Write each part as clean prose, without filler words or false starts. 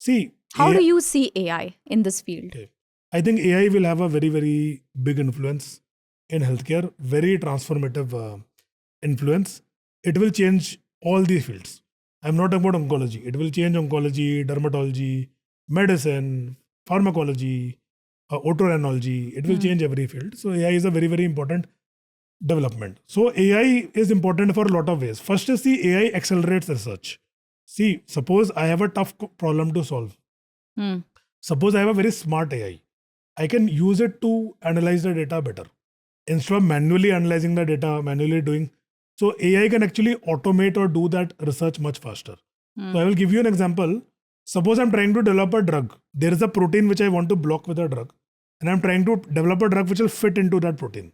See, How AI do you see AI in this field? Okay. I think AI will have a very, very big influence in healthcare, very transformative influence. It will change all these fields. I'm not talking about oncology. It will change oncology, dermatology, medicine, pharmacology, otorhinology. It will change every field. So AI is a very, very important development. So AI is important for a lot of ways. First is the AI accelerates research. See, suppose I have a tough problem to solve. Hmm. Suppose I have a very smart AI. I can use it to analyze the data better. Instead of manually analyzing the data, manually doing. So AI can actually automate or do that research much faster. So I will give you an example. Suppose I'm trying to develop a drug. There is a protein which I want to block with a drug. And I'm trying to develop a drug which will fit into that protein.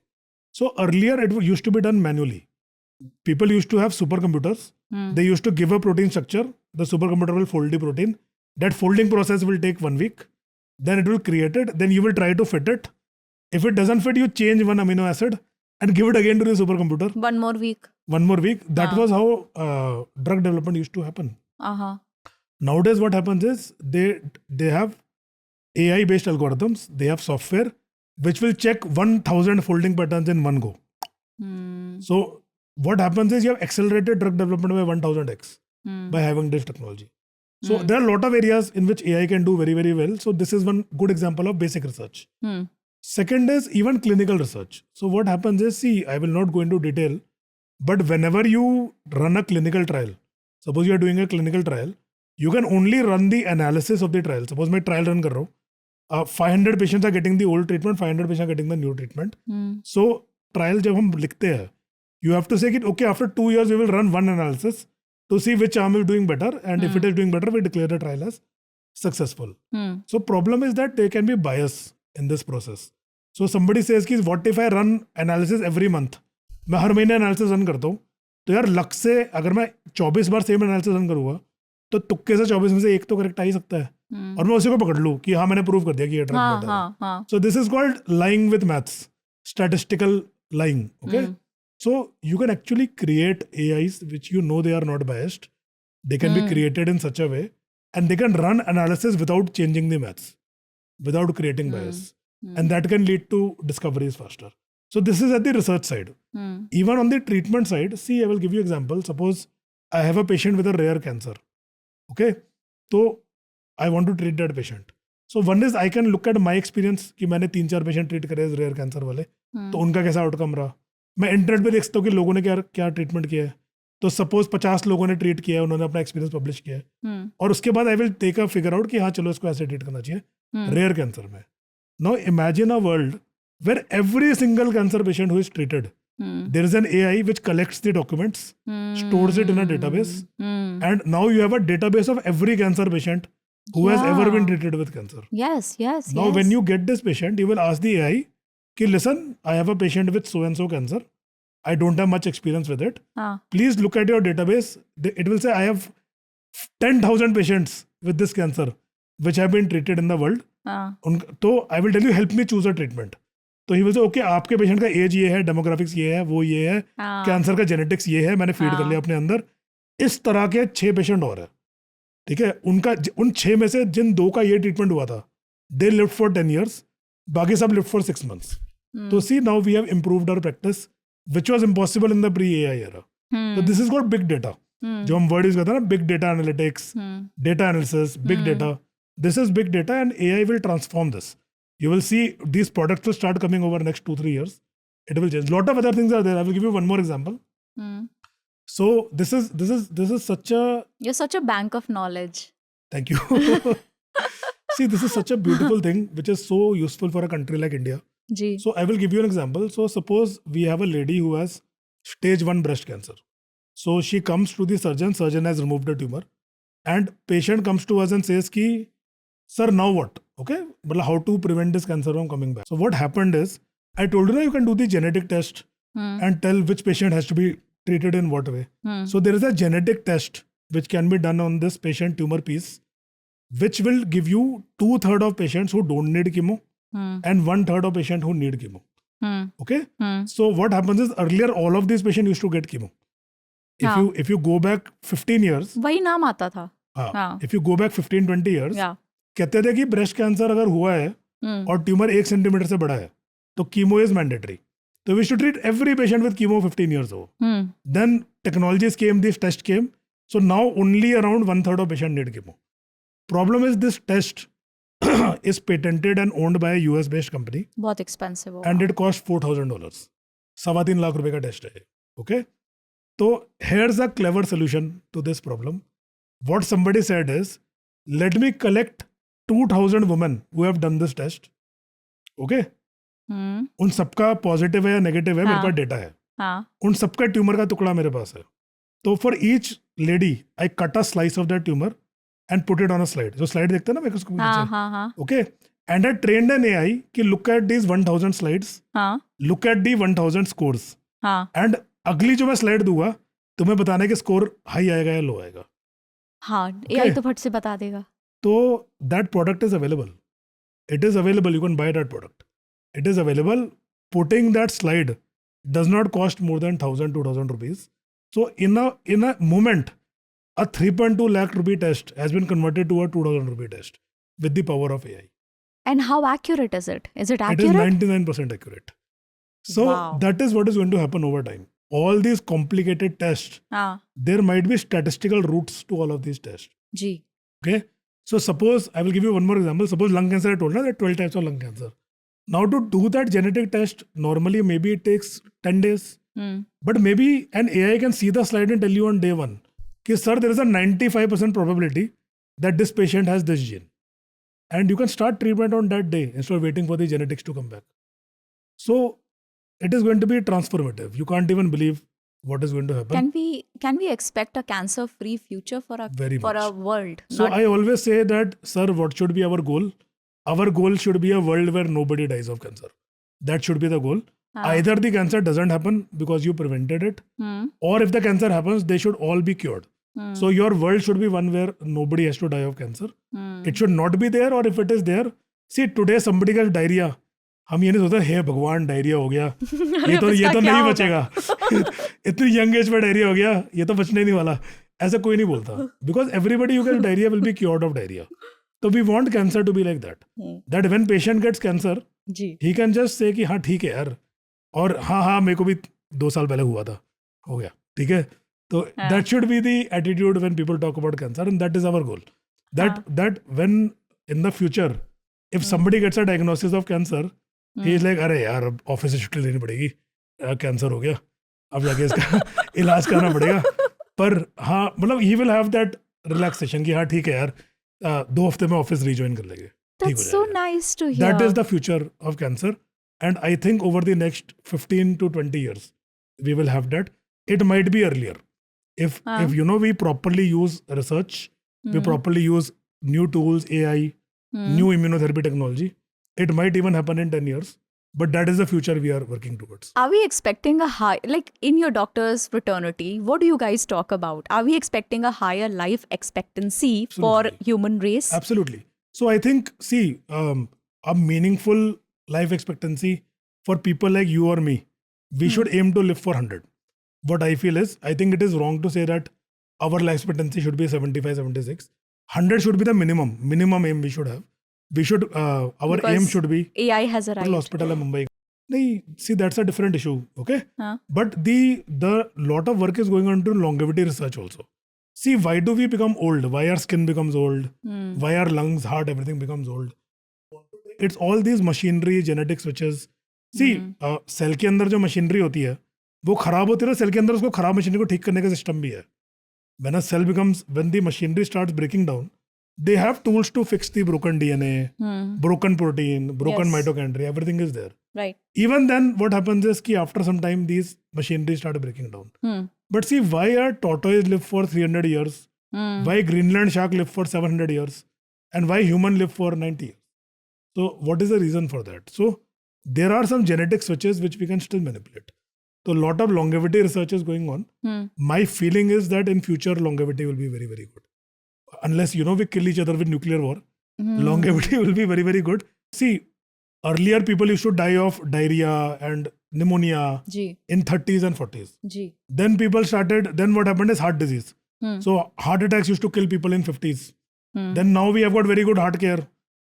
So earlier it used to be done manually. People used to have supercomputers. They used to give a protein structure. The supercomputer will fold the protein. That folding process will take 1 week. Then it will create it. Then you will try to fit it. If it doesn't fit, you change one amino acid and give it again to the supercomputer. One more week. 1 more week. That was how drug development used to happen. Uh-huh. Nowadays, what happens is they have AI-based algorithms. They have software which will check 1,000 folding patterns in one go. So what happens is you have accelerated drug development by 1,000x by having this technology. So there are a lot of areas in which AI can do very, very well. So this is one good example of basic research. Second is even clinical research. So what happens is, see, I will not go into detail, but whenever you run a clinical trial, suppose you are doing a clinical trial, you can only run the analysis of the trial. Suppose मैं trial run कर रहा हूँ, 500 patients are getting the old treatment, 500 patients are getting the new treatment. So trial जब हम लिखते हैं, you have to say that okay, after 2 years we will run one analysis to see which arm is doing better, and if it is doing better, we declare the trial as successful. So problem is that there can be bias in this process. So somebody says कि what if I run analysis every month? मैं हर महीने analysis run करता हूँ, तो यार luck से अगर मैं 24 बार सेम analysis run करूँगा, तो तुक्के से 24 में से एक तो करेक्ट आ ही सकता है, और मैं उसी को पकड़ लूँ कि हाँ मैंने प्रूव कर दिया कि ये ड्रग बेटर है. So this is called lying with maths, statistical lying. Okay. So you can actually create AIs which you know they are not biased. They can be created in such a way, and they can run analysis without changing the maths, without creating bias. And that can lead to discoveries faster. So this is at the research side. Even on the treatment side, see, I will give you example. Suppose I have a patient with a rare cancer. Okay. So I want to treat that patient. So one is I can look at my experience कि मैंने 3-4 patient treat करे rare cancer वाले, तो उनका कैसा outcome रहा. मैं internet पे देखता हूँ कि लोगों ने क्या ट्रीटमेंट किया है. तो सपोज 50 लोगों ने ट्रीट किया है, उन्होंने अपना एक्सपीरियंस पब्लिश किया है, और उसके बाद I will take a figure out कि हाँ चलो इसको ऐसे ट्रीट करना चाहिए रेयर कैंसर में. Now imagine a world where every single cancer patient who is treated, there is an AI which collects the documents, stores it in a database, and now you have a database of every cancer patient who has ever been treated with cancer. Yes. Now when you get this patient, you will ask the AI कि listen, I have a patient with so and so cancer. I don't have much experience with it. Please look at your database. It will say I have 10,000 patients with this cancer which have been treated in the world. तो I will tell you, help me choose a treatment. तो he will say okay, आपके patient का as ये है, demographics ये है, वो ये है, कैंसर का जेनेटिक्स ये है, मैंने फीड कर लिया अपने अंदर. इस तरह के 6 पेशेंट और है. ठीक है, उन 6 में से जिन 2 का ये ट्रीटमेंट हुआ था, they lived for 10 years, बाकी सब lived for 6 months. So see, now we have improved our practice, which was impossible in the pre-AI era. So this is called big data. जो हम वर्ड यूज करते हैं ना, big data analytics, data analysis, big data. This is big data, and AI will transform this. You will see these products will start coming over next 2-3 years. It will change. Lot of other things are there. I will give you one more example. So this is such a... You're such a bank of knowledge. Thank you. See, this is such a beautiful thing which is so useful for a country like India. So I will give you an example. So suppose we have a lady who has stage 1 breast cancer. So she comes to the surgeon has removed the tumor, and patient comes to us and says ki, sir, now what? Okay, but how to prevent this cancer from coming back? So what happened is, I told you, you can do the genetic test and tell which patient has to be treated in what way. So there is a genetic test which can be done on this patient tumor piece, which will give you 2/3 of patients who don't need chemo and 1/3 of patients who need chemo. Okay. So what happens is, earlier all of these patients used to get chemo. If you go back 15 years, वही नाम आता था. हाँ, हाँ. if you go back 15-20 years, Yeah. कहते थे कि breast cancer अगर हुआ है और ट्यूमर 1 सेंटीमीटर से बड़ा है तो कीमो इज मैंडेटरी, तो we should treat every patient with chemo 15 years ago. Then technologies came, this test came, so now only around 1/3 of patient need chemo. Problem is this test is patented and owned by a US based company बहुत expensive होगा. and it cost $4,000. 3.25 lakh रुपए का test है. Okay, तो here's a clever solution to this problem. What somebody said is, let me collect 2,000 women who have done this test. Okay, उन सबका positive है या नेगेटिव है, मेरे हाँ. पास डेटा है. हाँ. उन सबका ट्यूमर का टुकड़ा मेरे पास है. तो for each lady I cut a slice of that tumour and put it on a slide. जो स्लाइड देखते हैं ना माइक्रोस्कोप के हाँ. नीचे, हाँ. Okay, and I trained an AI कि लुक एट दीज 1000 स्लाइड्स, हाँ. लुक एट दी 1000 स्कोर्स, हाँ. एंड अगली जो मैं स्लाइड दूंगा तुम्हें बताना है कि स्कोर हाई आएगा या लो आएगा. हाँ. AI तो फट से बता देगा. तो that product is available. It is available. You can buy that product. It is available. Putting that slide does not cost more than 1,000-2,000 rupees. So in a moment, a 3.2 lakh rupee test has been converted to a 2,000 rupee test with the power of AI. And how accurate is it? Is it It is accurate? 99% accurate. So Wow. that is what is going to happen over time. All these complicated tests, हाँ. there might be statistical roots to all of these tests. जी. Okay. So suppose, I will give you one more example. Suppose lung cancer, I told you there are 12 types of lung cancer. Now to do that genetic test, normally maybe it takes 10 days. But maybe an AI can see the slide and tell you on day one, कि sir, there is a 95% probability that this patient has this gene. And you can start treatment on that day instead of waiting for the genetics to come back. So it is going to be transformative. You can't even believe what is going to happen. Can we expect a cancer-free future for Very a much. world? So I always say that, sir, what should be our goal? Our goal should be a world where nobody dies of cancer. That should be the goal. Either the cancer doesn't happen because you prevented it, or if the cancer happens, they should all be cured. So your world should be one where nobody has to die of cancer. It should not be there, or if it is there, see, today somebody gets diarrhea. हम ये नहीं सोचते हे भगवान diarrhoea हो गया, ये तो नहीं बचेगा. इतनी यंग एज में डायरिया हो गया, ये तो बचने नहीं वाला. ऐसा कोई नहीं बोलता. Because everybody you get diarrhoea will be cured of diarrhoea. तो we want cancer to be like that when patient gets cancer, he can just say कि हाँ ठीक है यार, और हाँ मेरे को भी 2 साल पहले हुआ था, हो गया, ठीक है. तो that should be the attitude when people talk about cancer, and that is our goal. That when in the future if somebody gets a diagnosis of cancer, he is like अरे यार ऑफिस से छुट्टी लेनी पड़ेगी, cancer हो गया, अब जाके इसका इलाज करना पड़ेगा. पर हाँ मतलब he will have that relaxation कि हाँ ठीक है यार, 2 हफ्ते में ऑफिस रिज्वाइन कर लेंगे. That's so nice to hear. That is the future of cancer, and I think over the next 15 to 20 years we will have that. It might be earlier if you know we properly use research, we properly use new tools, AI, new immunotherapy technology. It might even happen in 10 years, but that is the future we are working towards. Are we expecting a high, like in your doctor's fraternity, what do you guys talk about? Are we expecting a higher life expectancy for human race? Absolutely. So I think, see, a meaningful life expectancy for people like you or me, we should aim to live for 100. What I feel is, I think it is wrong to say that our life expectancy should be 75, 76. 100 should be the minimum aim we should have. We should, our Because aim should be AI has a right. hospital in Mumbai. Nahi, see, that's a different issue, okay? But the lot of work is going on to longevity research also. See, why do we become old? Why our skin becomes old? Why our lungs, heart, everything becomes old? It's all these machinery, genetic switches. See, cell के अंदर जो machinery होती है वो खराब होती है ना, सेल के अंदर उसको खराब मशीनरी को ठीक करने का सिस्टम भी है. When a cell becomes, when the machinery starts breaking down, they have tools to fix the broken DNA, broken protein, broken mitochondria, everything is there. Right. Even then, what happens is that after some time, these machinery start breaking down. But see, why a tortoise live for 300 years? Why Greenland shark live for 700 years? And why human live for 90 years? So what is the reason for that? So there are some genetic switches which we can still manipulate. So a lot of longevity research is going on. My feeling is that in future, longevity will be very, very good. Unless, we kill each other with nuclear war, longevity will be very, very good. See, earlier people used to die of diarrhea and pneumonia in 30s and 40s. Then people started, then what happened is heart disease. So heart attacks used to kill people in 50s. Then now we have got very good heart care.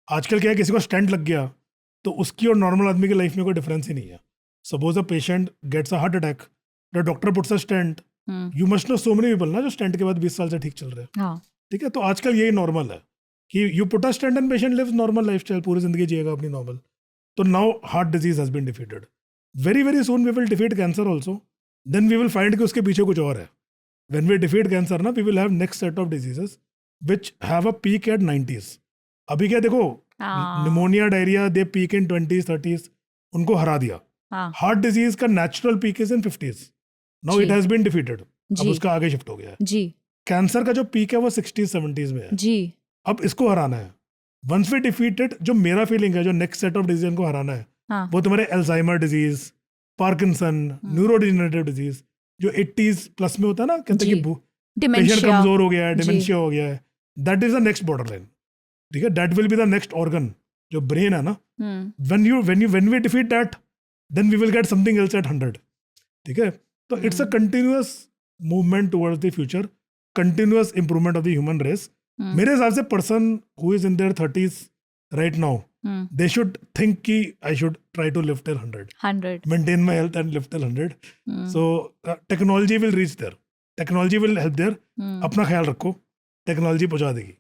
आजकल क्या है, किसी को stent लग गया तो उसकी और नॉर्मल आदमी की लाइफ में कोई डिफरेंस ही नहीं है. Suppose a patient gets a heart attack, the doctor puts a stent, you must know so many people ना जो स्टेंट के बाद 20 साल से ठीक चल रहे हैं. ठीक है, तो आजकल यही नॉर्मल है कि you put a stent and patient lives normal lifestyle, पूरी जिंदगी जिएगा अपनी नॉर्मल. तो now heart disease has been defeated. Very very soon we will defeat cancer also. Then we will find कि उसके पीछे कुछ और है. व्हेन वी डिफीट कैंसर ना, we will have next set of diseases which have a peak at 90s. अभी क्या देखो, pneumonia, diarrhoea, they peak in 20s 30s, उनको हरा दिया. हार्ट डिजीज का natural peak is in 50s. Now it has been defeated. अब उसका आगे शिफ्ट हो गया है. जी. कैंसर का जो पीक है वो 60s 70s में है जी. अब इसको हराना है. वंस वी डिफीटेड, जो मेरा फीलिंग है, जो नेक्स्ट सेट ऑफ डिजीज को हराना है, वो तुम्हारे Alzheimer disease, Parkinson, neurodegenerative disease, जो 80s प्लस में होता है ना, कहते हैं कि पेशेंट कमजोर हो गया है, डिमेंशिया हो गया है. That is the next border line. ठीक है, that will be the next organ, जो ब्रेन है ना. when we defeat that, then we will get something else at 100. ठीक है, तो it's a continuous movement towards the future, continuous improvement of the human race. मेरे हिसाब से person who is in their 30s right now, they should think कि I should try to live till 100. Maintain my health and live till 100. So technology will reach there. Technology will help there. अपना ख्याल रखो, technology पहुंचा देगी.